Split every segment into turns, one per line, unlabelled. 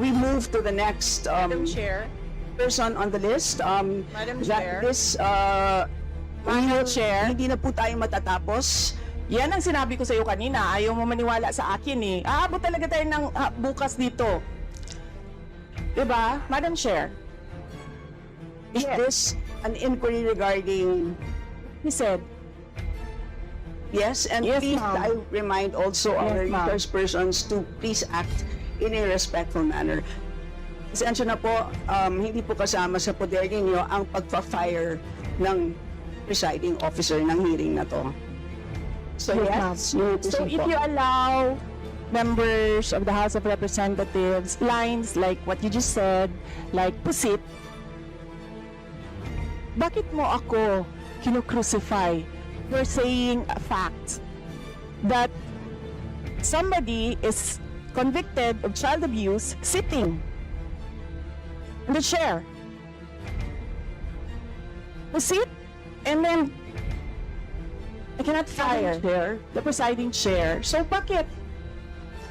we move to the next
Madam Chair.
person on the list.
Madam Chair.
Madam Chair, hindi na po tayo matatapos.
Yan ang sinabi ko sa iyo kanina. Ayaw mo maniwala sa akin eh. Aabot talaga tayo ng bukas dito. Diba? Madam Chair.
Is this an inquiry regarding...
He said,
Yes, and
Yes,
please,
ma'am.
I remind also our
Yes, ma'am.
resource persons to please act in a respectful manner. Pasensya na po, hindi po kasama sa poder ninyo ang pagpa-fire ng presiding officer ng hearing na to. So yes,
so if you allow members of the House of Representatives lines like what you just said, like pusit, bakit mo ako kinu-crucify for saying a fact that somebody is convicted of child abuse sitting in the chair? Pusit, and then I cannot fire the presiding chair. So bakit?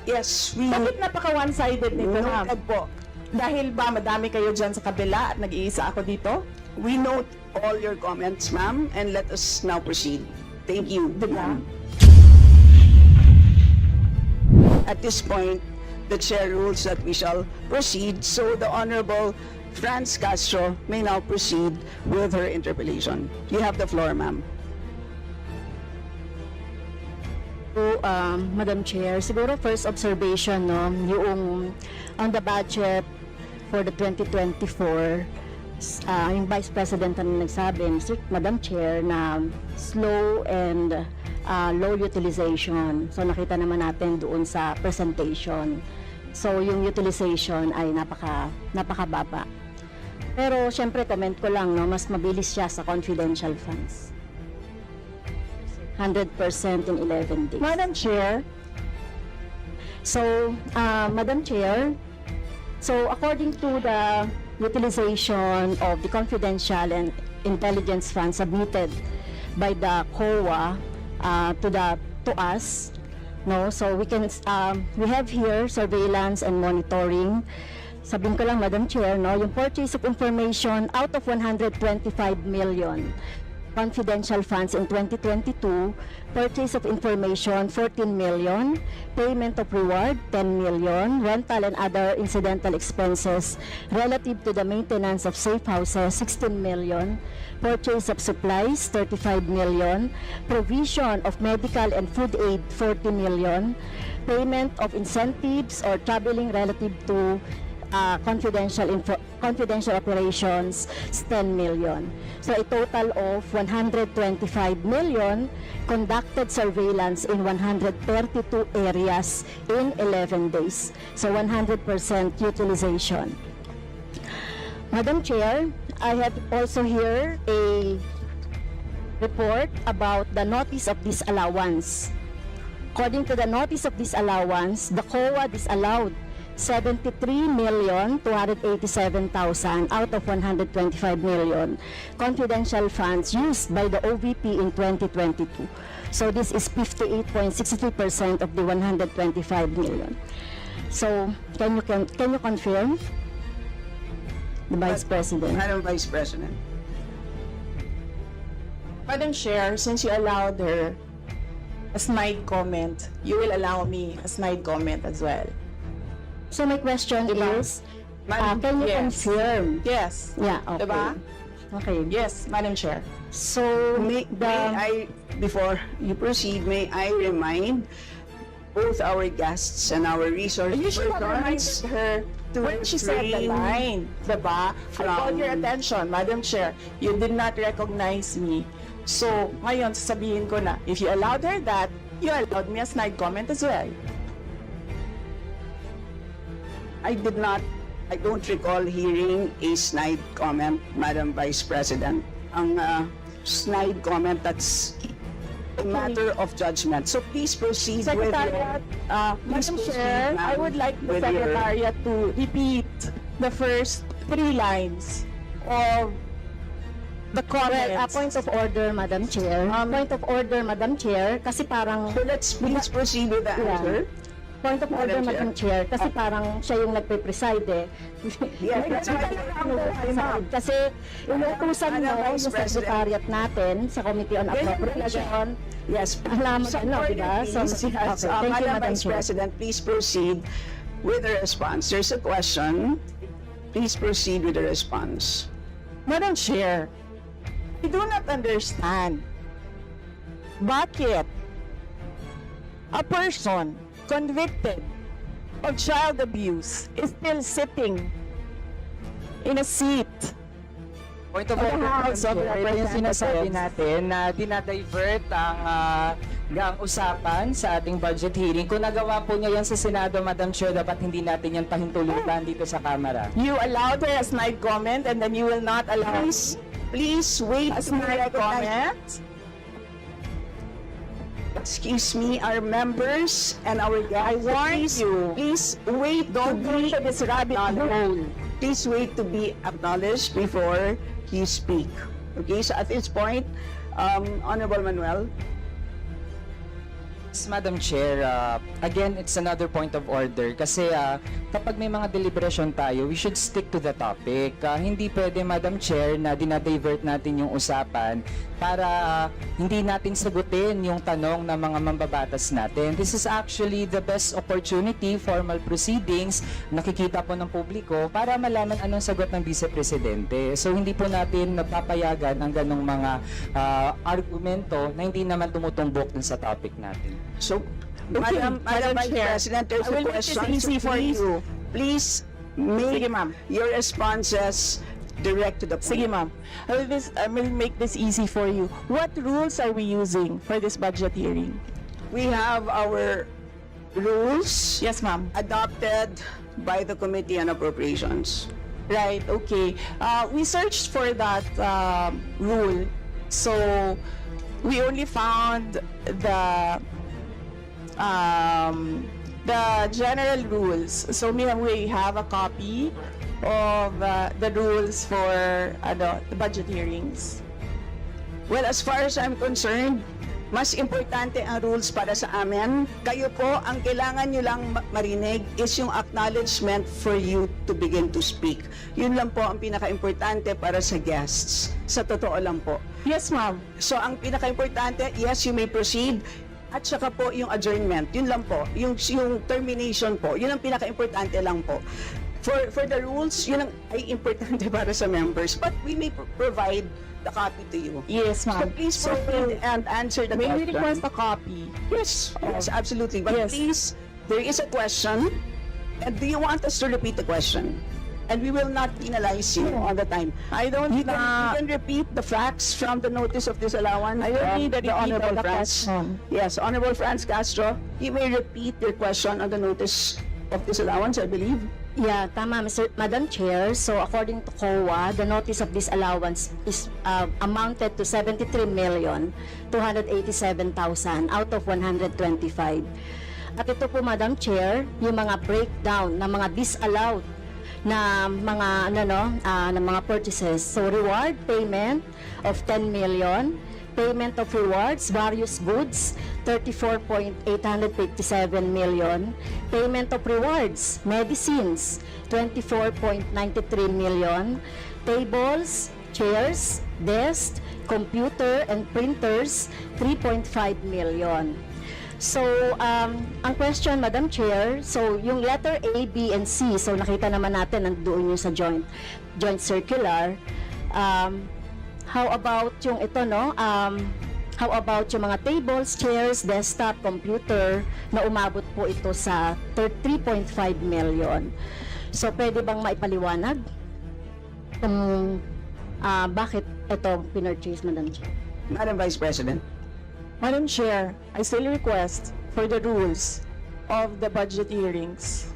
Yes,
Bakit napaka one-sided nito, ma'am?
noted po.
Dahil ba madami kayo dyan sa kabila at nag-iisa ako dito?
We note all your comments, ma'am, and let us now proceed. Thank you.
Diba?
At this point, the chair rules that we shall proceed, so the Honorable Franz Castro may now proceed with her interpellation. You have the floor, ma'am.
So, Madam Chair, siguro first observation, no, yung on the budget for the 2024, yung Vice President na nagsabi, Madam Chair, na slow and low utilization. So nakita naman natin doon sa presentation. So yung utilization ay napakababa. Pero syempre comment ko lang, no, mas mabilis siya sa confidential funds. 100% in 11 days.
Madam Chair,
So, Madam Chair, so according to the utilization of the confidential and intelligence funds submitted by the COA to us, no, so we have here surveillance and monitoring. Sabihin ko lang, Madam Chair, no, yung purchase of information out of 125 million confidential funds in 2022, purchase of information 14 million, payment of reward 10 million, rental and other incidental expenses relative to the maintenance of safe houses 16 million, purchase of supplies 35 million, provision of medical and food aid 40 million, payment of incentives or traveling relative to confidential operations is 10 million. So a total of 125 million conducted surveillance in 132 areas in 11 days. So 100% utilization. Madam Chair, I have also here a report about the notice of disallowance. According to the notice of disallowance, the COA disallowed 73,287,000 out of 125 million confidential funds used by the OVP in 2022. So this is 58.63% of the 125 million. So can you confirm, the Vice President?
Madam Vice President.
Madam Chair, since you allowed her a snide comment, you will allow me a snide comment as well.
So my question
Diba?
is,
Madam,
can you
yes.
confirm?
Yes.
Yeah, okay.
Diba?
Okay.
Yes, Madam Chair.
So
May I, before you proceed, may I remind both our guests and our resource
You should have reminded
persons
her
to
when she said the
refrain
line, diba? I called your attention, Madam Chair. You did not recognize me. So, ngayon, sasabihin ko na, if you allowed her that, you allowed me a snide comment as well.
I don't recall hearing a snide comment, Madam Vice President. Ang snide comment, that's a matter of judgment. So please proceed with
Secretariat,
Please
Madam
proceed,
Chair, I
ma'am,
would like the
with your-
Secretariat to repeat the first 3 lines of the
Well,
comments.
point of order, Madam Chair. Point of order, Madam Chair, kasi parang
So let's please proceed with the
Yeah.
answer.
Point of order,
Madam
Madam Chair, kasi parang siya yung nagpe-preside eh.
Yes, that's right.
Kasi inutusan mo
Madam
yung
Vice President.
secretariat natin sa Committee on Appropriation.
Yes.
Alam mo, ano,
Support
diba?
it,
So,
please.
okay,
Yes.
thank you,
Madam
Madam
Vice
Chair.
President, please proceed with the response. There's a question. Please proceed with the response.
Madam Chair, I do not understand bakit a person convicted of child abuse is still sitting in a seat
Point of
of the
order,
House of
Madam Chair. Ito yung sinasabi
Representatives.
natin na dinadivert ang usapan sa ating budget hearing. Kung nagawa po niya yan sa Senado, Madam Chair, dapat hindi natin yan pahintulutan dito sa Kamara.
You allowed her a snide comment and then you will not allow
Please wait
a
to be
snide
recognized.
comment?
Excuse me, our members and our guests.
I warn
please,
you.
Please wait to
Don't go
be
into this rabbit hole.
Please wait to be acknowledged before you speak. Okay, so at this point, Honorable Manuel.
Yes, Madam Chair, again, it's another point of order kasi kapag may mga deliberation tayo, we should stick to the topic. Hindi pwede, Madam Chair, na dinadivert natin yung usapan para hindi natin sagutin yung tanong ng mga mambabatas natin. This is actually the best opportunity, formal proceedings, nakikita po ng publiko para malaman anong sagot ng Vice Presidente. So hindi po natin napapayagan ang ganong mga argumento na hindi naman tumutumbok dun sa topic natin.
So,
Okay,
Madam
Madam
Vice
Chair,
President, there's
I
a
will make this
question.
easy for
Please-
you.
Please make
Sige, ma'am.
your responses direct to the point.
Sige, ma'am. I will make this easy for you. What rules are we using for this budget hearing?
We have our rules
Yes, ma'am.
adopted by the Committee on Appropriations.
Right, okay. We searched for that rule. So, we only found the general rules. So, we have a copy of the rules for the budget hearings.
Well, as far as I'm concerned, mas importante ang rules para sa amin. Kayo po, ang kailangan nyo lang marinig is yung acknowledgement for you to begin to speak. Yun lang po ang pinaka-importante para sa guests. Sa totoo lang po.
Yes, ma'am.
So, ang pinaka-importante, yes, you may proceed. At saka po yung adjournment, yun lang po. Yung termination po, yun ang pinaka-importante lang po. For the rules, yun ang ay importante para sa members. But we may provide the copy to you.
Yes,
So
ma'am.
please proceed and answer the
May we
question.
request a copy?
Yes, yes, absolutely. But
Yes.
please, there is a question. And do you want us to repeat the question? And we will not penalize you all the time.
I don't
You can repeat the facts from the notice of disallowance.
I don't
of
need a repeat of
Honorable
the
Franz.
question.
Yes, Honorable Franz Castro, you may repeat your question on the notice of disallowance, I believe.
Yeah, tama, Madam Chair. So according to COA, the notice of disallowance is amounted to 73,287,000 out of 125. At ito po, Madam Chair, yung mga breakdown ng mga disallowed na mga na mga purchases. So reward payment of 10 million, payment of rewards, various goods, 34.857 million, payment of rewards, medicines, 24.93 million, tables, chairs, desks, computer and printers, 3.5 million. So, ang question, Madam Chair, so yung letter A, B, and C, so nakita naman natin nandoon yung sa joint circular. How about yung ito, no? How about yung mga tables, chairs, desktop, computer na umabot po ito sa 3.5 million. So, pwede bang maipaliwanag kung bakit ito pinurchase, Madam Chair?
Madam Vice President.
Madam Chair, I still request for the rules of the budget hearings.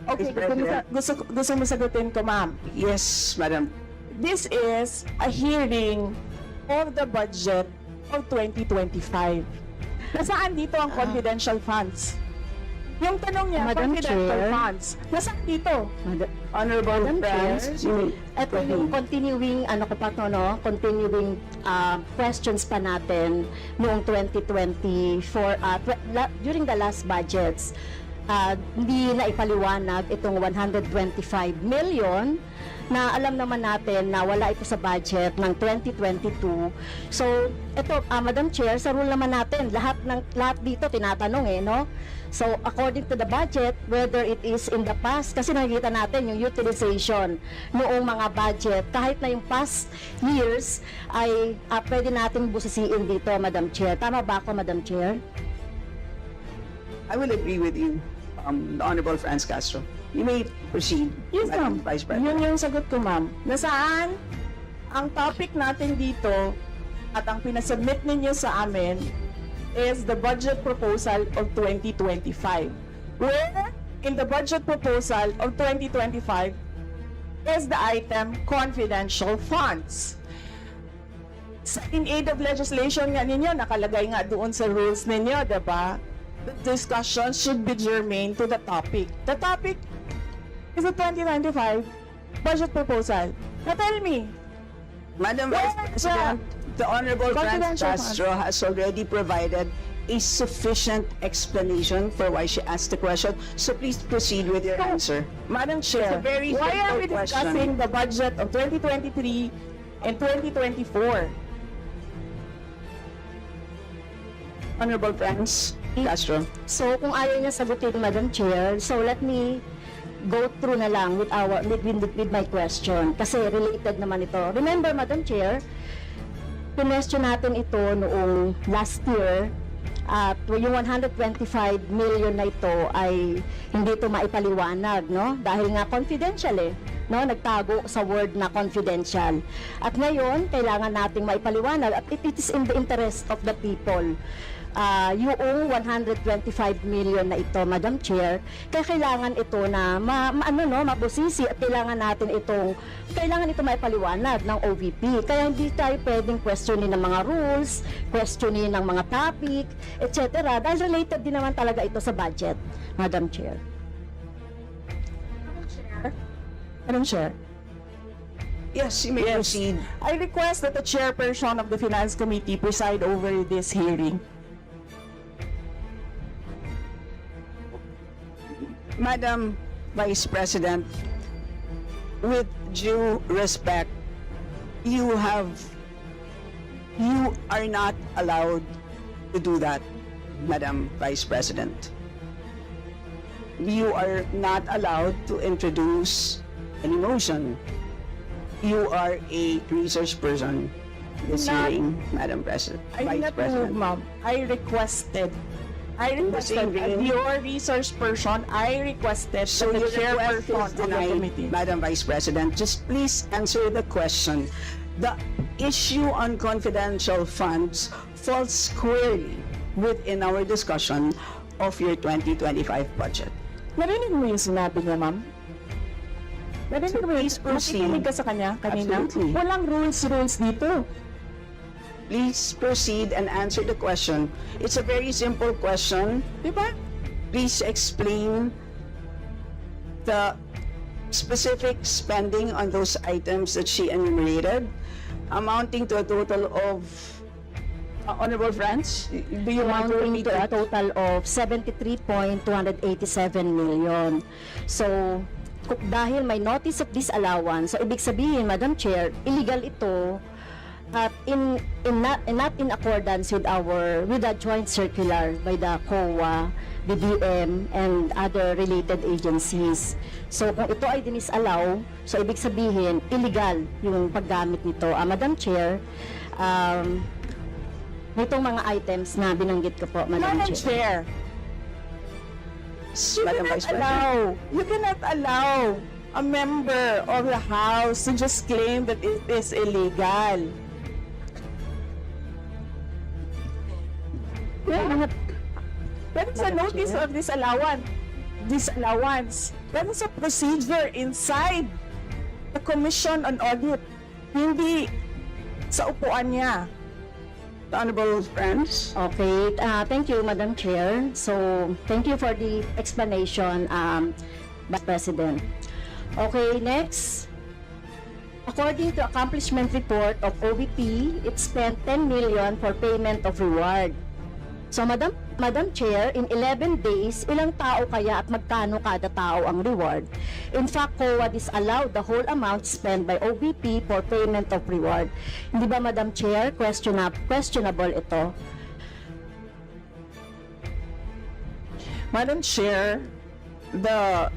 Okay,
Vice President.
gusto mo sagutin ko, ma'am.
Yes, Madam.
This is a hearing of the budget of 2025. Nasaan dito ang confidential funds? Yung tanong niya,
Madam
confidential
Chair.
funds. Nasaan dito?
Honorable
Madam
friends,
Chair, ito yung continuing, continuing questions pa natin noong 2024, during the last budgets. Hindi na ipaliwanag itong 125 million na alam naman natin na wala ito sa budget ng 2022. So, ito, Madam Chair, sa rule naman natin, lahat dito tinatanong no? So, according to the budget, whether it is in the past, kasi nakikita natin yung utilization noong mga budget, kahit na yung past years, ay pwede nating busisiin dito, Madam Chair. Tama ba ako, Madam Chair?
I will agree with you, the Honorable Franz Castro. You may proceed,
Yes,
Madam
ma'am.
Vice
Yun
President.
yung sagot ko, ma'am. Nasaan ang topic natin dito at ang pinasubmit ninyo sa amin is the budget proposal of 2025. Where in the budget proposal of 2025 is the item confidential funds. In aid of legislation nga ninyo, nakalagay nga doon sa rules ninyo, diba? The discussion should be germane to the topic. The topic is the 2025 budget proposal. Now tell me,
Madam
Where
Vice President, the Honorable Franz
confidential
Castro has already provided a sufficient explanation for why she asked the question. So please proceed with your answer.
Madam Chair,
It's a very
why are we
simple question.
discussing the budget of 2023 and 2024?
Honorable Franz Castro.
So, kung ayaw niya sagutin, Madam Chair, so let me go through na lang with my question. Kasi related naman ito. Remember, Madam Chair, pinestyon natin ito noong last year at yung 125 million na ito ay hindi ito maipaliwanag, no? Dahil nga confidential no? Nagtago sa word na confidential. At ngayon, kailangan nating maipaliwanag at it is in the interest of the people. Yung 125 million na ito, Madam Chair, kaya kailangan ito na mabusisi at kailangan ito maipaliwanag ng OVP. Kaya hindi tayo pwedeng questionin ng mga rules, questionin ng mga topic, etc. Dahil related din naman talaga ito sa budget, Madam Chair.
Madam Chair,
Yes, you may proceed.
I request that the chairperson of the Finance Committee preside over this hearing.
Madam Vice President, with due respect, you are not allowed to do that, Madam Vice President. You are not allowed to introduce any motion. You are a research person this
Not-
hearing, Madam President.
I did
Vice
not move,
President.
ma'am. I requested as your research person, I requested
So
that the
your request
chairperson
is
of the
denied,
committee.
Madam Vice President. Just please answer the question. The issue on confidential funds falls squarely within our discussion of your 2025 budget.
Narinig mo yung sinabi niya, ma'am? Narinig mo yung
Please proceed.
nakikinig ka sa kanya kanina?
Absolutely.
Walang rules dito.
Please proceed and answer the question. It's a very simple question.
Di ba?
Please explain the specific spending on those items that she enumerated, amounting to a total of Honorable Franz, do you want to
Amounting
repeat
to a
it?
total of 73.287 million. So, dahil may notice of disallowance, so ibig sabihin, Madam Chair, illegal ito at not in accordance with the joint circular by the COA, BBM, and other related agencies. So, kung ito ay dinisallow, so ibig sabihin, illegal yung paggamit nito. Madam Chair, nitong mga items na binanggit ko po, Madam
Madam
Chair.
Chair, you cannot
Madam Vice President.
allow a member of the House to just claim that it is illegal. That is a notice of disallowance. That is a procedure inside the Commission on Audit. Hindi sa upuan niya.
The honorable friends.
Okay, thank you, Madam Chair. So, thank you for the explanation, Vice President. Okay, next. According to accomplishment report of OVP, it spent 10 million for payment of reward. So, Madam Chair, in 11 days, ilang tao kaya at magkano kada tao ang reward? In fact, COA disallowed the whole amount spent by OVP for payment of reward. Hindi ba, Madam Chair, questionable ito?
Madam Chair, the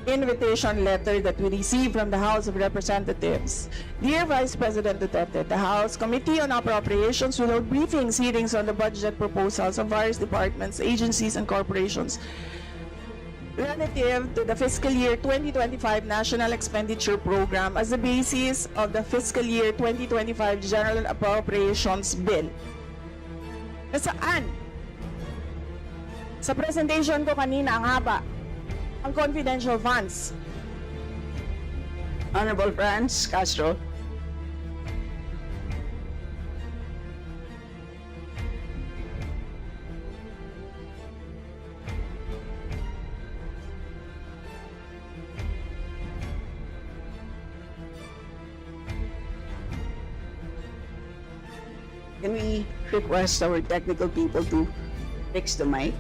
invitation letter that we received from the House of Representatives. Dear Vice President Duterte, the House Committee on Appropriations will hold briefings, hearings on the budget proposals of various departments, agencies, and corporations relative to the fiscal year 2025 National Expenditure Program as the basis of the fiscal year 2025 General Appropriations Bill. Nasaan? Sa presentation ko kanina, ang haba. Ang confidential funds.
Honorable friends, Castro. Can we request our technical people to fix the mic?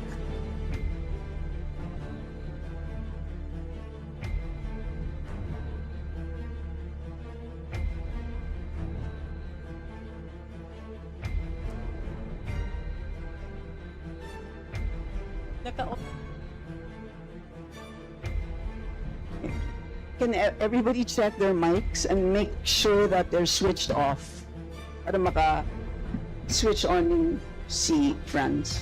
Can everybody check their mics and make sure that they're switched off para maka-switch on yung si friends?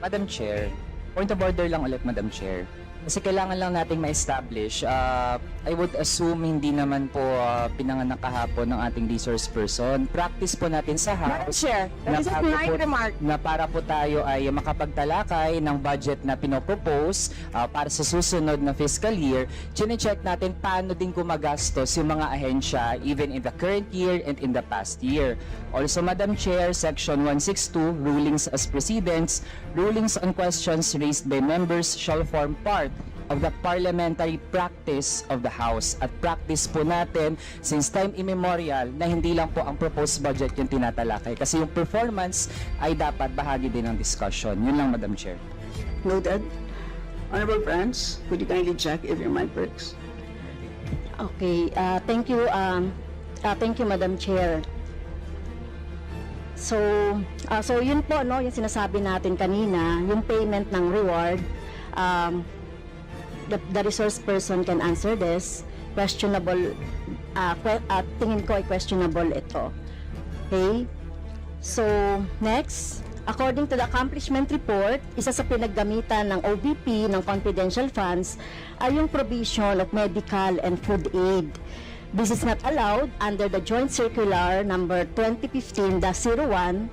Madam Chair, point of order lang ulit, Madam Chair. Kasi kailangan lang nating ma-establish. I would assume hindi naman po pinanganak kahapon ng ating resource person. Practice po natin sa
Madam
House
Chair, that is a
bago
polite
po-
remark.
na para po tayo ay makapagtalakay ng budget na pinopropose para sa susunod na fiscal year, chine-check natin paano din gumagastos yung mga ahensya even in the current year and in the past year. Also, Madam Chair, Section 162, Rulings as Precedents, rulings on questions raised by members shall form part of the parliamentary practice of the House. At practice po natin since time immemorial na hindi lang po ang proposed budget yung tinatalakay. Kasi yung performance ay dapat bahagi din ng discussion. Yun lang, Madam Chair.
Noted. Honorable friends, could you kindly check if your mic works?
Okay, thank you, Madam Chair. So, so yun po, no, yung sinasabi natin kanina, yung payment ng reward, the resource person can answer this. Questionable, tingin ko ay questionable ito. Okay? So, next, according to the accomplishment report, isa sa pinaggamitan ng OVP ng confidential funds ay yung provision of medical and food aid. This is not allowed under the Joint Circular number 2015-01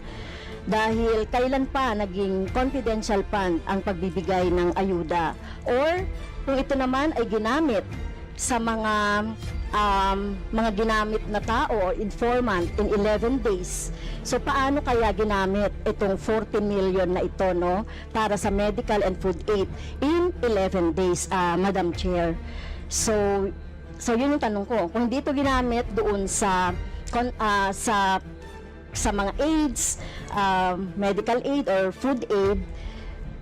dahil kailan pa naging confidential fund ang pagbibigay ng ayuda. Or kung ito naman ay ginamit sa mga ginamit na tao or informant in 11 days. So paano kaya ginamit itong 40 million na ito, no, para sa medical and food aid in 11 days, Madam Chair? So yun yung tanong ko. Kung dito ginamit doon sa mga aids, medical aid or food aid,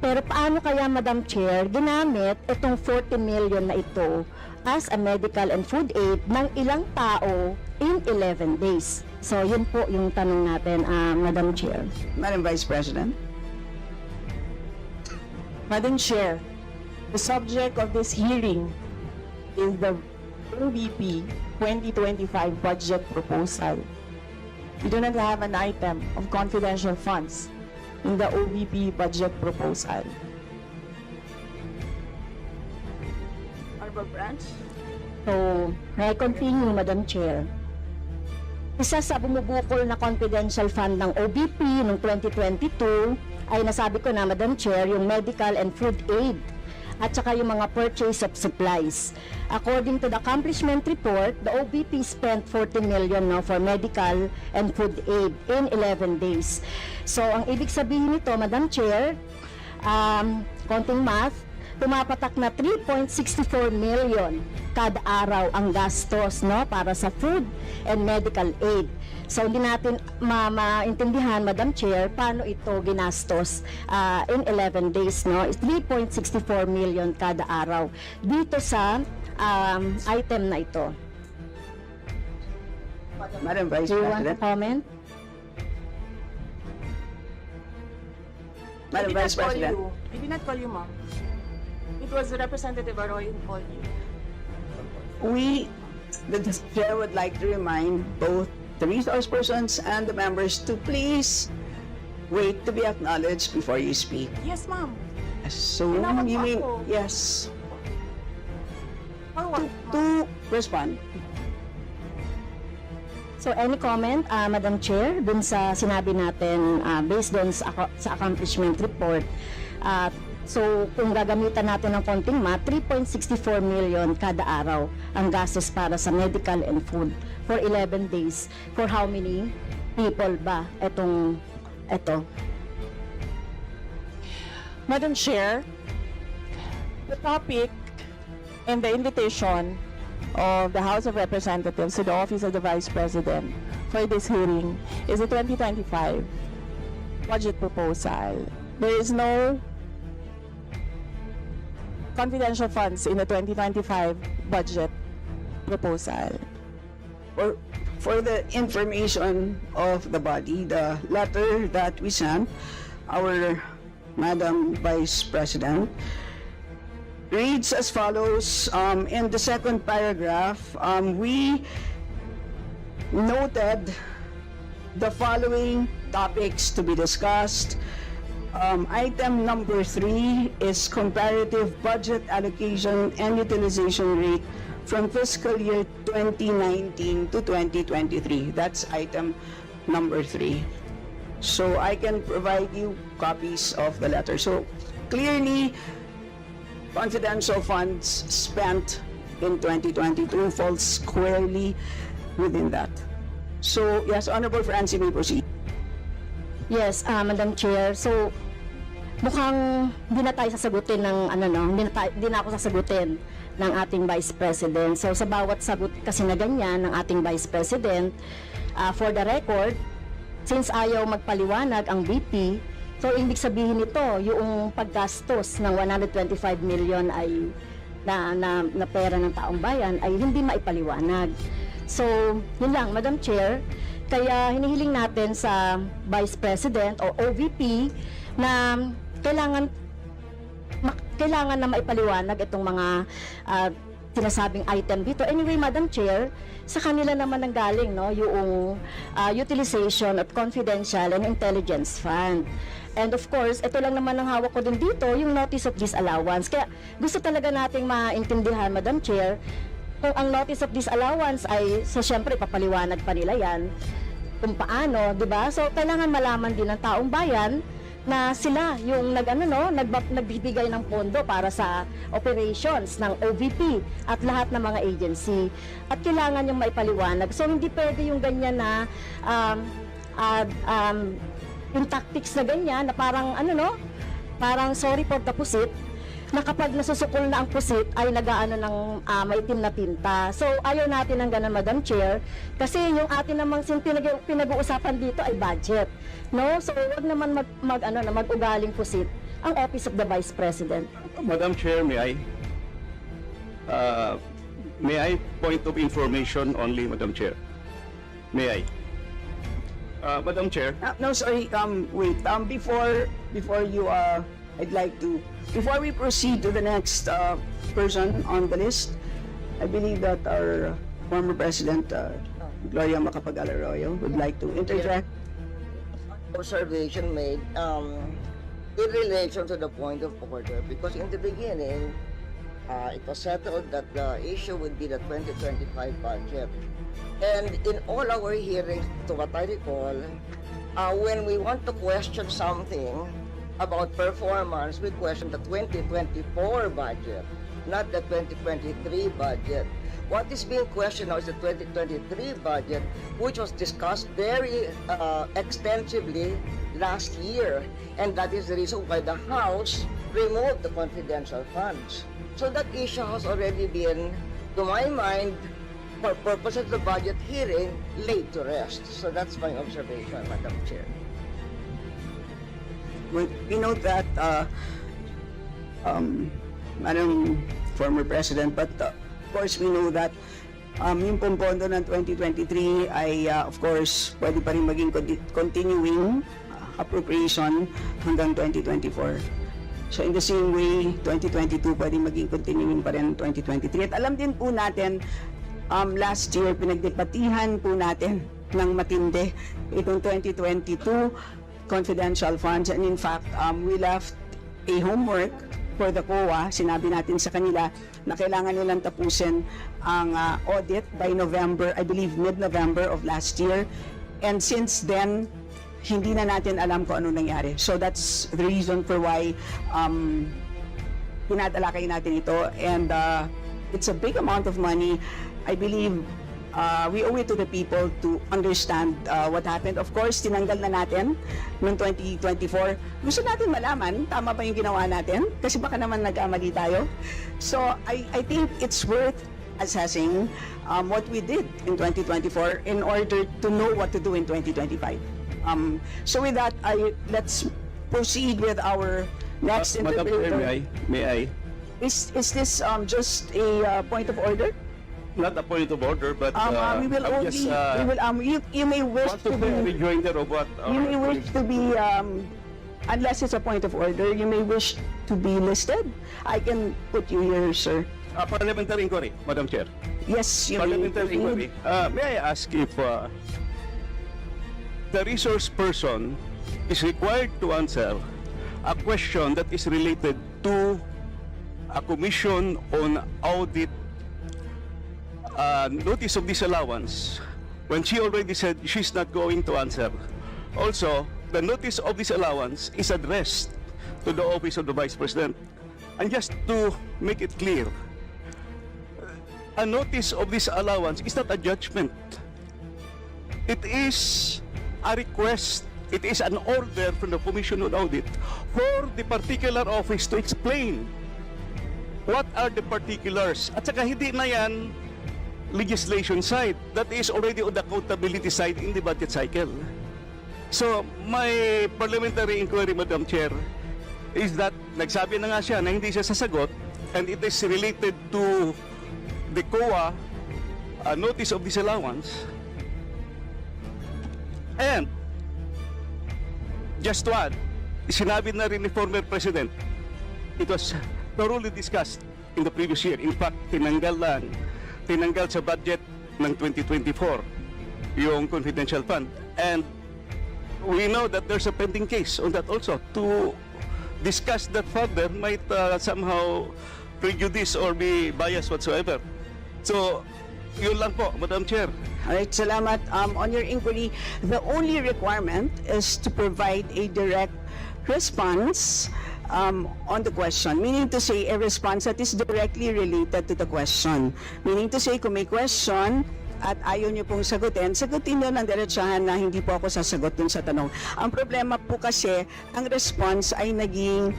Pero paano kaya, Madam Chair, ginamit itong 40 million na ito as a medical and food aid ng ilang tao in 11 days? So, yun po yung tanong natin, Madam Chair.
Madam Vice President.
Madam Chair, the subject of this hearing is the OVP 2025 budget proposal. We do not have an item of confidential funds in the OVP budget proposal.
Honorable Branch.
So, may I continue, Madam Chair? Isa sa bumubukol na confidential fund ng OBP noong 2022 ay nasabi ko na, Madam Chair, yung medical and food aid at saka yung mga purchase of supplies. According to the accomplishment report, the OBP spent 40 million now for medical and food aid in 11 days. So, ang ibig sabihin nito, Madam Chair, konting math, tumapatak na 3.64 million kada araw ang gastos, no, para sa food and medical aid. So hindi natin maintindihan, Madam Chair, paano ito ginastos in 11 days, no? 3.64 million kada araw dito sa item na ito.
Madam Vice
Do you want to
President.
comment?
Madam Vice President.
I did not call you, ma'am. It was Representative Arroyo who called you.
We, the chair, would like to remind both the resource persons and the members to please wait to be acknowledged before you speak.
Yes, ma'am.
So,
Tinawag
you
mo
mean,
ako.
yes,
For what,
to respond.
So any comment, Madam Chair, dun sa sinabi natin based dun sa accomplishment report? So kung gagamitan natin ng konting math, 3.64 million kada araw ang gastos para sa medical and food for 11 days. For how many people ba ito?
Madam Chair, the topic and the invitation of the House of Representatives to the Office of the Vice President for this hearing is the 2025 budget proposal. There is no confidential funds in the 2025 budget proposal.
For the information of the body, the letter that we sent, our Madam Vice President, reads as follows. In the second paragraph, we noted the following topics to be discussed. Item number 3 is comparative budget allocation and utilization rate from fiscal year 2019 to 2023. That's item number 3. So I can provide you copies of the letter. So clearly, confidential funds spent in 2022 falls squarely within that. So yes, Honorable Francie, may proceed.
Yes, Madam Chair. So, mukhang hindi na tayo sasagutin ng hindi na ako sasagutin ng ating Vice President. So, sa bawat sagot kasi na ganyan ng ating Vice President, for the record, since ayaw magpaliwanag ang VP, so ibig sabihin nito, yung paggastos ng 125 million ay na pera ng taong bayan ay hindi maipaliwanag. So, yun lang, Madam Chair. Kaya hinihiling natin sa Vice President o OVP na kailangan na maipaliwanag itong mga sinasabing item dito. Anyway, Madam Chair, sa kanila naman nanggaling, no, yung utilization of confidential and intelligence fund. And of course, ito lang naman ang hawak ko din dito, yung notice of disallowance. Kaya gusto talaga nating maintindihan, Madam Chair, kung ang notice of disallowance ay, so syempre, papaliwanag pa nila yan, kung paano, di ba? So, kailangan malaman din ng taong bayan na sila yung nagbibigay ng pondo para sa operations ng OVP at lahat ng mga agency. At kailangan yung maipaliwanag. So, hindi pwede yung ganyan na yung tactics na ganyan na parang parang sorry for the pusit, na kapag nasusukol na ang pusit ay nagaano ng maitim na tinta. So ayaw natin ng ganun, Madam Chair, kasi yung atin namang pinag-uusapan dito ay budget, no? So wag naman mag-ugaling pusit ang Office of the Vice President.
Madam Chair, may I point of information only, Madam Chair? May I? Madam Chair,
No, sorry, wait, before you, I'd like to, before we proceed to the next person on the list, I believe that our former President, Gloria Macapagal-Arroyo, would like to interject.
Observation made in relation to the point of order, because in the beginning, it was settled that the issue would be the 2025 budget. And in all our hearings, to what I recall, when we want to question something about performance, we question the 2024 budget, not the 2023 budget. What is being questioned now is the 2023 budget, which was discussed very extensively last year. And that is the reason why the House removed the confidential funds. So that issue has already been, to my mind, for purposes of the budget hearing, laid to rest. So that's my observation, Madam Chair.
We note that, Madam former President, but of course we know that yung pong pondo ng 2023 ay of course pwede pa rin maging continuing appropriation hanggang 2024. So in the same way, 2022 pwede maging continuing pa rin 2023. At alam din po natin, last year pinagdebatihan po natin ng matindi itong 2022 confidential funds, and in fact, we left a homework for the COA. Sinabi natin sa kanila na kailangan nilang tapusin ang audit by November, I believe mid-November of last year. And since then, hindi na natin alam kung ano nangyari. So that's the reason for why pinadalakay natin ito. And it's a big amount of money. I believe we owe it to the people to understand what happened. Of course, tinanggal na natin noong 2024. Gusto natin malaman, tama ba yung ginawa natin? Kasi baka naman nagkamali tayo. So, I think it's worth assessing what we did in 2024 in order to know what to do in 2025. So with that, let's proceed with our next
Madam Chair,
interview.
may I?
Is this just a point of order?
Not a point of order, but
We will
I'm
only,
just
you may wish
want
to
to be a
be,
rejoinder of what
you may
our
wish to be, unless it's a point of order, you may wish to be listed. I can put you here, sir.
parliamentary inquiry, Madam Chair.
Yes, you may.
Parliamentary inquiry. May I ask if the resource person is required to answer a question that is related to a commission on audit notice of disallowance when she already said she's not going to answer. Also, the notice of disallowance is addressed to the office of the Vice President. And just to make it clear, a notice of disallowance is not a judgment. It is a request, it is an order from the Commission on Audit for the particular office to explain what are the particulars. At saka hindi na yan legislation side. That is already on the accountability side in the budget cycle. So, my parliamentary inquiry, Madam Chair, is that nagsabi na nga siya na hindi siya sasagot, and it is related to the COA notice of disallowance. And just to add, sinabi na rin ni former President, it was thoroughly discussed in the previous year. In fact, tinanggal sa budget ng 2024 yung confidential fund. And we know that there's a pending case on that also. To discuss that further might somehow prejudice or be biased whatsoever. So, yun lang po, Madam Chair.
Alright, salamat. On your inquiry, the only requirement is to provide a direct response on the question. Meaning to say, a response that is directly related to the question. Meaning to say, kung may question at ayaw niyo pong sagutin niyo ng diretsahan na hindi po ako sasagot dun sa tanong. Ang problema po kasi, ang response ay naging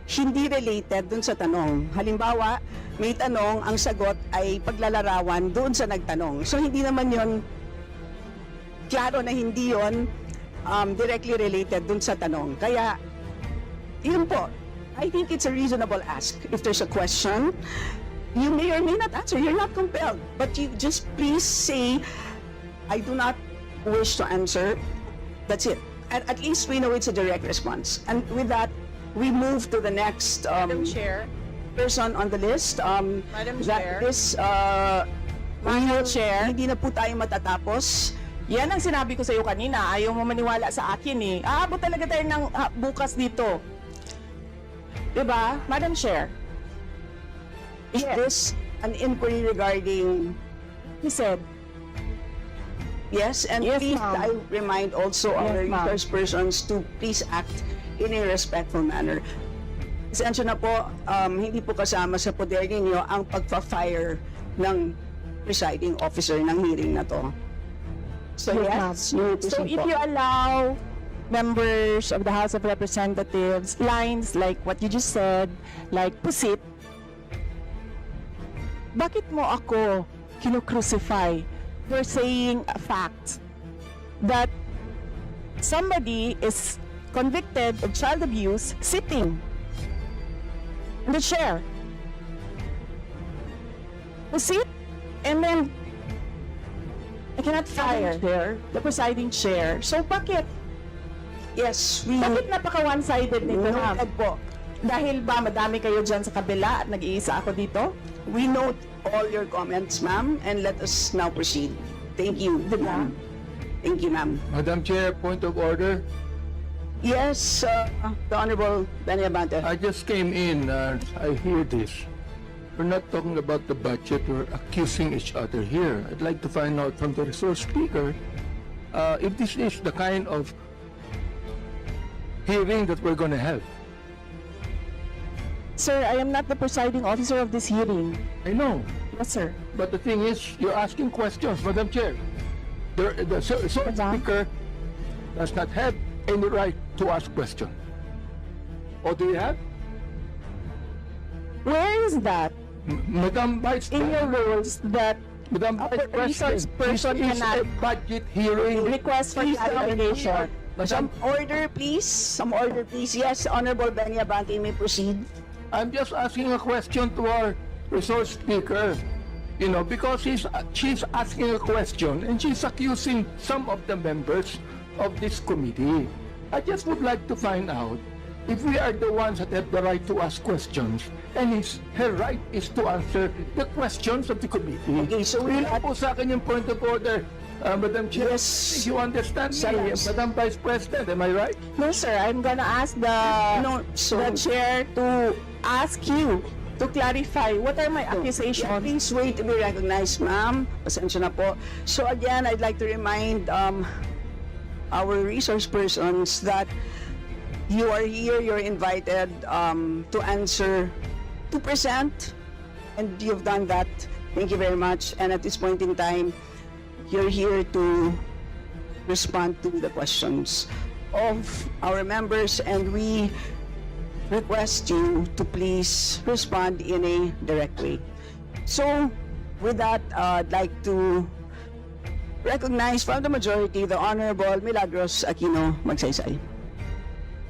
hindi related dun sa tanong. Halimbawa, may tanong, ang sagot ay paglalarawan doon sa nagtanong. So hindi naman yon klaro na hindi yon directly related dun sa tanong. Kaya, yun po, I think it's a reasonable ask. If there's a question, you may or may not answer. You're not compelled. But you just please say, I do not wish to answer. That's it. And at least we know it's a direct response. And with that, we move to the next
Madam Chair.
person on the list.
Madam Chair.
Madam
Chair.
Hindi na po tayo matatapos.
Yan ang sinabi ko sa iyo kanina. Ayaw mo maniwala sa akin eh. Aabot talaga tayo ng bukas dito. Diba? Madam Chair.
Is this an inquiry regarding...
He said,
Yes, and
Yes,
please,
ma'am.
I remind also
Yes,
our
ma'am.
resource persons to please act in a respectful manner. Pasensya na po, hindi po kasama sa poder ninyo ang pagpa-fire ng presiding officer ng hearing na to. So yes, you
so
proceed
if
po.
you allow members of the House of Representatives lines like what you just said, like pusit, bakit mo ako kinu-crucify for saying a fact that somebody is convicted of child abuse sitting in the chair? Pusit, and then I cannot fire the presiding chair. So bakit?
Yes, we
Bakit napaka one-sided nito, ma'am?
noted po.
Dahil ba madami kayo dyan sa kabila at nag-iisa ako dito?
We note all your comments, ma'am, and let us now proceed. Thank you,
Diba?
ma'am. Thank you, ma'am.
Madam Chair, point of order.
Yes, the Honorable Benny Abante.
I just came in and I hear this. We're not talking about the budget, we're accusing each other here. I'd like to find out from the resource speaker if this is the kind of hearing that we're going to have.
Sir, I am not the presiding officer of this hearing.
I know,
Yes, sir.
but the thing is, you're asking questions, Madam Chair. The resource
Madam?
speaker does not have any right to ask questions. Or do you have?
Where is that
Madam Vice
in your rules that
Madam
a
Vice
resource
President,
person
this is a
cannot
budget hearing.
request for clarification?
Some order, please. Some order, please. Yes, Honorable Benny Abante, you may proceed.
I'm just asking a question to our resource speaker, you know, because she's asking a question and she's accusing some of the members of this committee. I just would like to find out if we are the ones that have the right to ask questions and her right is to answer the questions of the committee.
Okay, so we
Yun lang po sa akin yung point of order, Madam Chair.
Yes.
You understand me,
Yes.
Madam Vice President, am I right?
No, sir. I'm gonna ask
No, so-
the chair to ask you to clarify what are my
Yeah,
accusations.
please wait to be recognized, ma'am. Pasensya na po. So again, I'd like to remind our resource persons that you are here, you're invited to answer, to present, and you've done that. Thank you very much. And at this point in time, you're here to respond to the questions of our members, and we request you to please respond in a direct way. So, with that, I'd like to recognize from the majority the Honorable Milagros Aquino Magsaysay.